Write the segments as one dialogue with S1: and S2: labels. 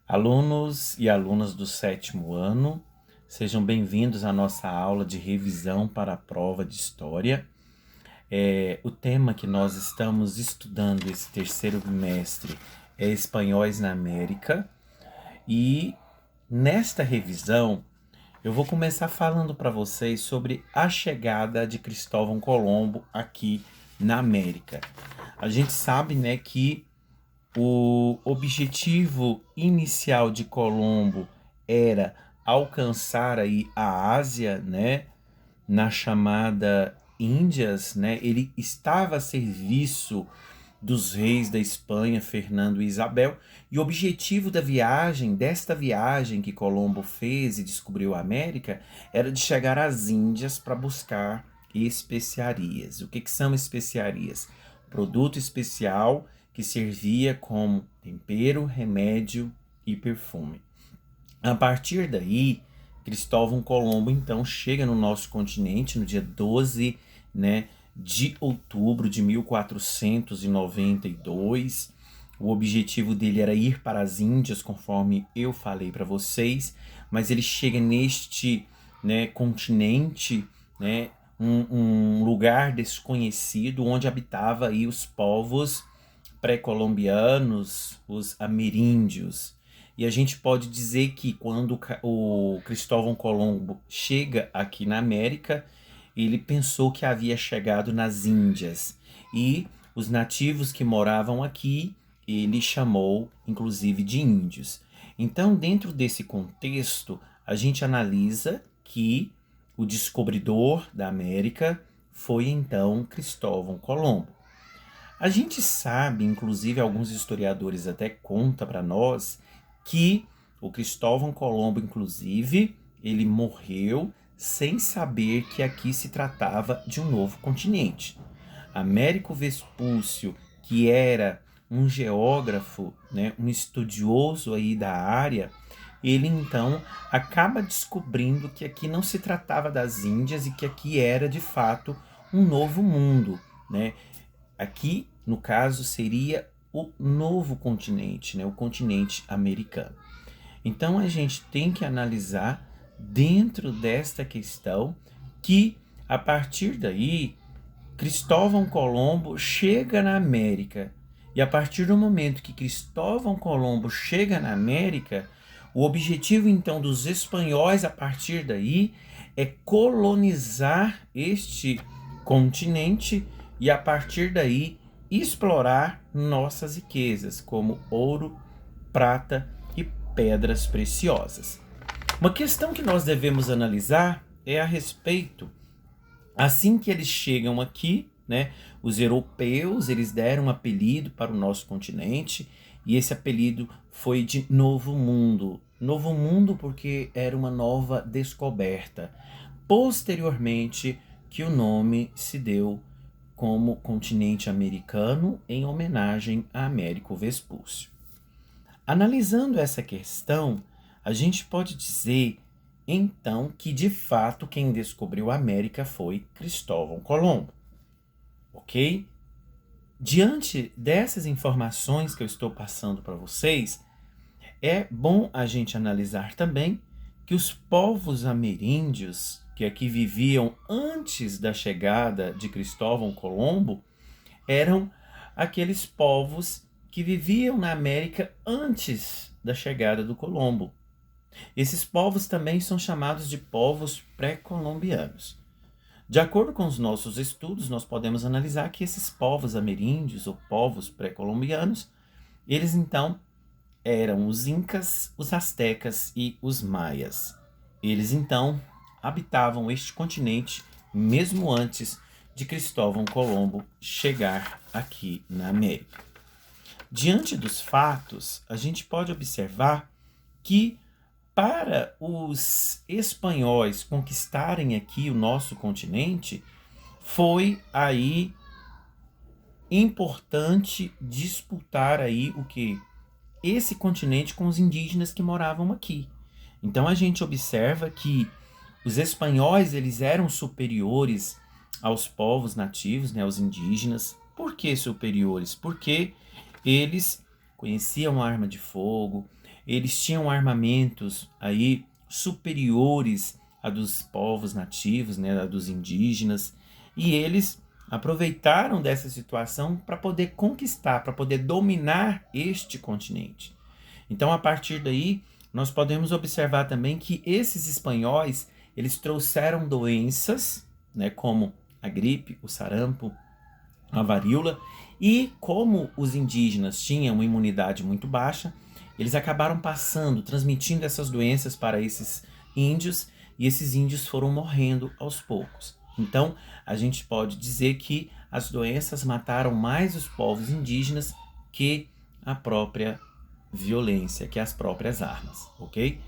S1: Alunos e alunas do sétimo ano, sejam bem-vindos à nossa aula de revisão para a prova de História. O tema que nós estamos estudando esse terceiro bimestre é Espanhóis na América. E nesta revisão, eu vou começar falando para vocês sobre a chegada de Cristóvão Colombo aqui na América. A gente sabe, né, que o objetivo inicial de Colombo era alcançar aí a Ásia, né, na chamada Índias, né? Ele estava a serviço dos reis da Espanha, Fernando e Isabel, e o objetivo desta viagem que Colombo fez e descobriu a América, era de chegar às Índias para buscar especiarias. O que são especiarias? Produto especial que servia como tempero, remédio e perfume. A partir daí, Cristóvão Colombo então chega no nosso continente no dia 12, né, de outubro de 1492. O objetivo dele era ir para as Índias, conforme eu falei para vocês, mas ele chega neste, né, continente, né, um lugar desconhecido onde habitava aí os povos pré-colombianos, os ameríndios. E a gente pode dizer que quando o Cristóvão Colombo chega aqui na América, ele pensou que havia chegado nas Índias. E os nativos que moravam aqui, ele chamou inclusive de índios. Então, dentro desse contexto, a gente analisa que o descobridor da América foi então Cristóvão Colombo. A gente sabe, inclusive alguns historiadores até contam para nós, que o Cristóvão Colombo, inclusive, ele morreu sem saber que aqui se tratava de um novo continente. Américo Vespúcio, que era um geógrafo, né, um estudioso aí da área, ele então acaba descobrindo que aqui não se tratava das Índias e que aqui era de fato um novo mundo, né? Aqui, no caso, seria o novo continente, né? O continente americano. Então a gente tem que analisar dentro desta questão que, a partir daí, Cristóvão Colombo chega na América. E a partir do momento que Cristóvão Colombo chega na América, o objetivo então dos espanhóis a partir daí é colonizar este continente e a partir daí explorar nossas riquezas, como ouro, prata e pedras preciosas. Uma questão que nós devemos analisar é a respeito, assim que eles chegam aqui, né, os europeus, eles deram um apelido para o nosso continente, e esse apelido foi de Novo Mundo. Novo Mundo porque era uma nova descoberta. Posteriormente, que o nome se deu como continente americano em homenagem a Américo Vespúcio. Analisando essa questão, a gente pode dizer então que de fato quem descobriu a América foi Cristóvão Colombo, ok? Diante dessas informações que eu estou passando para vocês, é bom a gente analisar também que os povos ameríndios que aqui viviam antes da chegada de Cristóvão Colombo eram aqueles povos que viviam na América antes da chegada do Colombo. Esses povos também são chamados de povos pré-colombianos. De acordo com os nossos estudos, nós podemos analisar que esses povos ameríndios ou povos pré-colombianos, eles então eram os incas, os astecas e os maias. Eles então habitavam este continente mesmo antes de Cristóvão Colombo chegar aqui na América. Diante dos fatos, a gente pode observar que para os espanhóis conquistarem aqui o nosso continente, foi aí importante disputar aí o que? Esse continente com os indígenas que moravam aqui. Então a gente observa que os espanhóis, eles eram superiores aos povos nativos, né, aos indígenas. Por que superiores? Porque eles conheciam a arma de fogo, eles tinham armamentos aí superiores a dos povos nativos, né, a dos indígenas, e eles aproveitaram dessa situação para poder conquistar, para poder dominar este continente. Então, a partir daí, nós podemos observar também que esses espanhóis, eles trouxeram doenças, né, como a gripe, o sarampo, a varíola, e como os indígenas tinham uma imunidade muito baixa, eles acabaram passando, transmitindo essas doenças para esses índios, e esses índios foram morrendo aos poucos. Então, a gente pode dizer que as doenças mataram mais os povos indígenas que a própria violência, que as próprias armas, ok?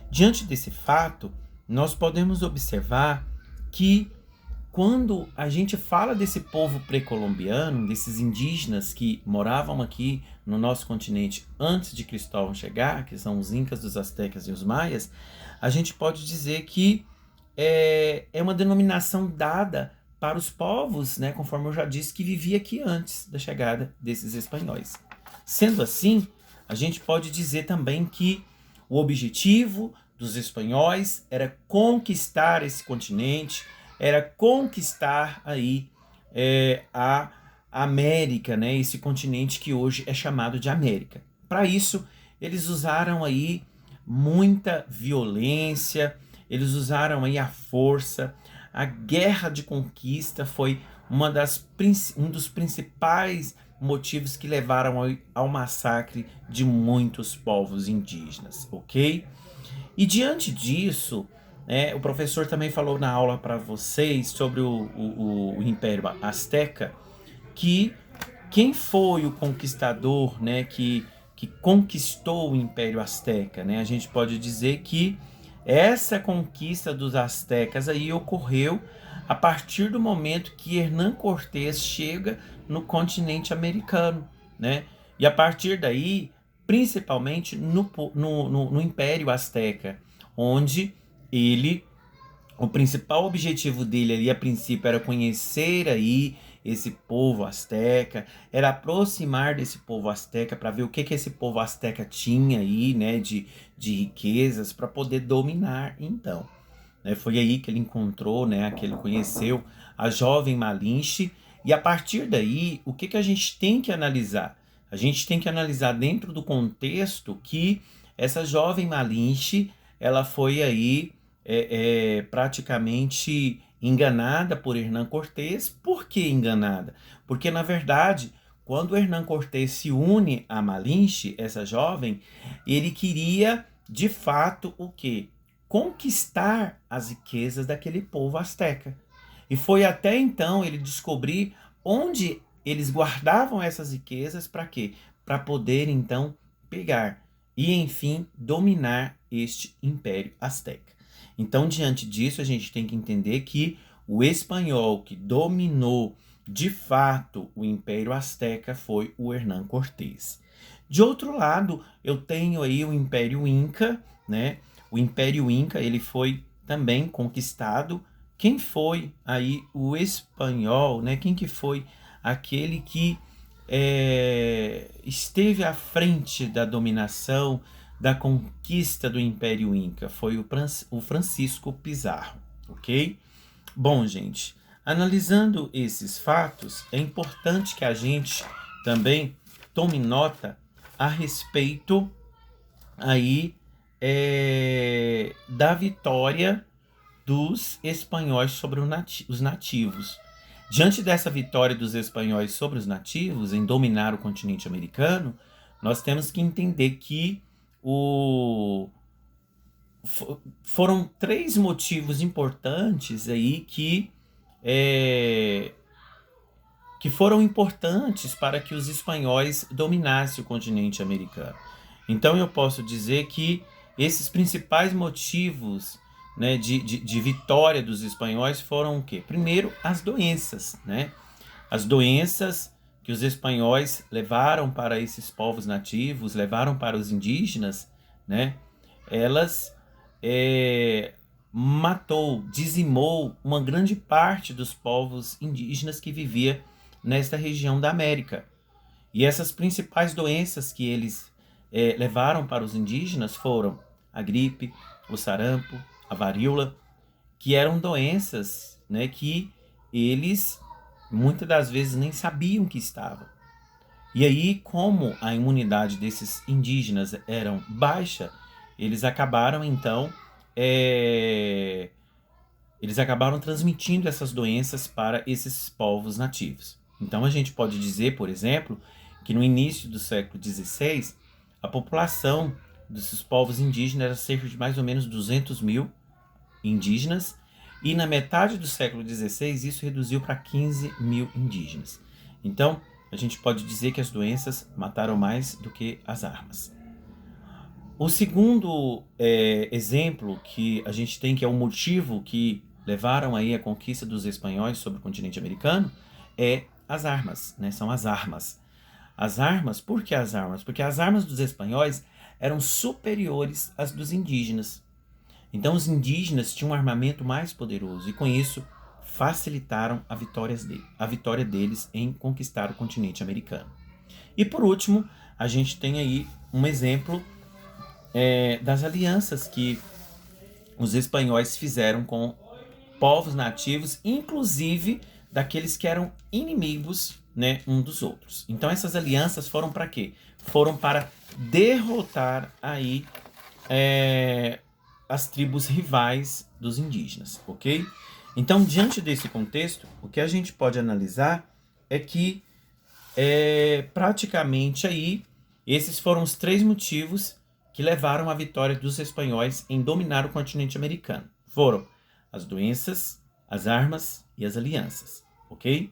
S1: Diante desse fato, nós podemos observar que quando a gente fala desse povo pré-colombiano, desses indígenas que moravam aqui no nosso continente antes de Cristóvão chegar, que são os incas, os astecas e os maias, a gente pode dizer que é uma denominação dada para os povos, né, conforme eu já disse, que vivia aqui antes da chegada desses espanhóis. Sendo assim, a gente pode dizer também que o objetivo dos espanhóis era conquistar esse continente, era conquistar aí a América, né, esse continente que hoje é chamado de América. Para isso, eles usaram aí muita violência, eles usaram aí a força. A guerra de conquista foi um dos principais motivos que levaram ao massacre de muitos povos indígenas, ok? E diante disso, o professor também falou na aula para vocês sobre o Império Azteca, que quem foi o conquistador, né, que conquistou o Império Azteca, né? A gente pode dizer que essa conquista dos astecas aí ocorreu a partir do momento que Hernán Cortés chega no continente americano, né? E a partir daí, principalmente no Império Azteca, onde o principal objetivo dele ali a princípio era conhecer aí esse povo asteca, era aproximar desse povo asteca para ver o que esse povo asteca tinha aí, né, de riquezas para poder dominar então. Foi aí que ele encontrou, né, que ele conheceu a jovem Malinche, e a partir daí, o que a gente tem que analisar? A gente tem que analisar dentro do contexto que essa jovem Malinche, ela foi aí praticamente enganada por Hernán Cortés. Por que enganada? Porque, na verdade, quando Hernán Cortés se une a Malinche, essa jovem, ele queria, de fato, o quê? Conquistar as riquezas daquele povo asteca. E foi até então ele descobrir onde eles guardavam essas riquezas para quê? Para poder então pegar e enfim dominar este Império Azteca. Então, diante disso, a gente tem que entender que o espanhol que dominou de fato o Império Azteca foi o Hernán Cortés. De outro lado, eu tenho aí o Império Inca, né? O Império Inca, ele foi também conquistado. Quem foi aí o espanhol, né? Quem que foi aquele que esteve à frente da dominação, da conquista do Império Inca? Foi o Francisco Pizarro, ok? Bom, gente, analisando esses fatos, é importante que a gente também tome nota a respeito aí da vitória dos espanhóis sobre os nativos. Diante dessa vitória dos espanhóis sobre os nativos em dominar o continente americano, nós temos que entender que foram 3 motivos importantes aí que foram importantes para que os espanhóis dominassem o continente americano. Então eu posso dizer que esses principais motivos, né, de vitória dos espanhóis foram o quê? Primeiro, as doenças, né? As doenças que os espanhóis levaram para esses povos nativos, levaram para os indígenas, né? Elas dizimou uma grande parte dos povos indígenas que vivia nesta região da América. E essas principais doenças que eles levaram para os indígenas foram a gripe, o sarampo, a varíola, que eram doenças, né, que eles muitas das vezes nem sabiam que estavam. E aí, como a imunidade desses indígenas era baixa, eles acabaram então eles acabaram transmitindo essas doenças para esses povos nativos. Então a gente pode dizer, por exemplo, que no início do século XVI, a população desses povos indígenas era cerca de mais ou menos 200 mil indígenas, e na metade do século XVI isso reduziu para 15 mil indígenas. Então a gente pode dizer que as doenças mataram mais do que as armas. O segundo exemplo que a gente tem, que é o motivo que levaram aí a conquista dos espanhóis sobre o continente americano, é as armas, né? São as armas. As armas, por que as armas? Porque as armas dos espanhóis eram superiores às dos indígenas. Então os indígenas tinham um armamento mais poderoso e com isso facilitaram a vitória deles em conquistar o continente americano. E por último, a gente tem aí um exemplo das alianças que os espanhóis fizeram com povos nativos, inclusive daqueles que eram inimigos, né, um dos outros. Então essas alianças foram para quê? Foram para derrotar aí as tribos rivais dos indígenas, ok? Então, diante desse contexto, o que a gente pode analisar é que praticamente aí esses foram os 3 motivos que levaram à vitória dos espanhóis em dominar o continente americano. Foram as doenças, as armas e as alianças, ok?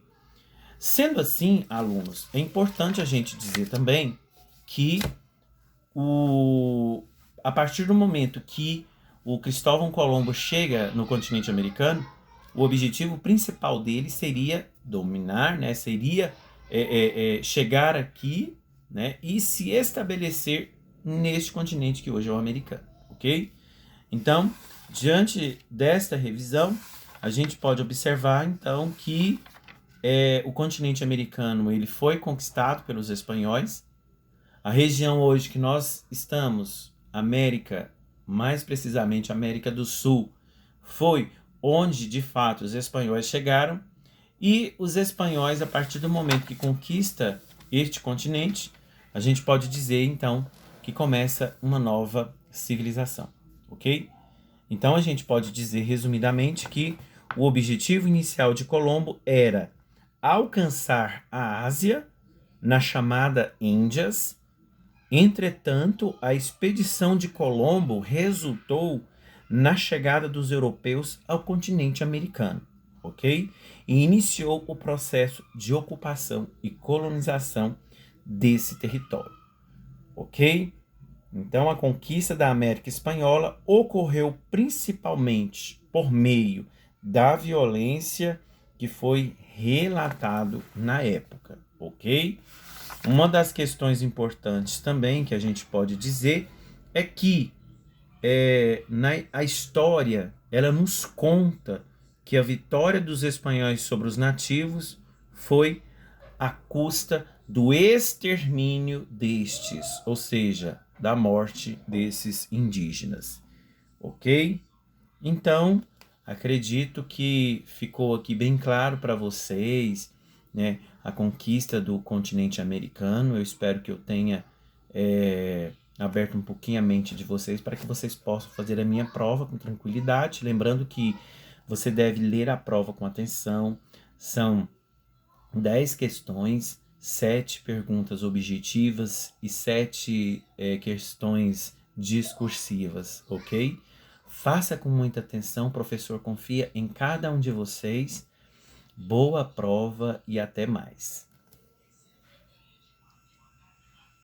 S1: Sendo assim, alunos, é importante a gente dizer também que a partir do momento que o Cristóvão Colombo chega no continente americano, o objetivo principal dele seria dominar, né, seria chegar aqui, né, e se estabelecer neste continente que hoje é o americano, ok? Então, diante desta revisão, a gente pode observar então que o continente americano ele foi conquistado pelos espanhóis. A região hoje que nós estamos, América, mais precisamente América do Sul, foi onde de fato os espanhóis chegaram, e os espanhóis, a partir do momento que conquista este continente, a gente pode dizer então que começa uma nova civilização, ok? Então a gente pode dizer resumidamente que o objetivo inicial de Colombo era alcançar a Ásia na chamada Índias. Entretanto, a expedição de Colombo resultou na chegada dos europeus ao continente americano, ok? E iniciou o processo de ocupação e colonização desse território, ok? Então, a conquista da América Espanhola ocorreu principalmente por meio da violência que foi relatado na época, ok? Uma das questões importantes também que a gente pode dizer é que a história ela nos conta que a vitória dos espanhóis sobre os nativos foi à custa do extermínio destes, ou seja, da morte desses indígenas, ok? Então, acredito que ficou aqui bem claro para vocês, né, a conquista do continente americano. Eu espero que eu tenha aberto um pouquinho a mente de vocês para que vocês possam fazer a minha prova com tranquilidade. Lembrando que você deve ler a prova com atenção. São 10 questões, 7 perguntas objetivas e 7 questões discursivas, ok? Faça com muita atenção, o professor confia em cada um de vocês. Boa prova e até mais.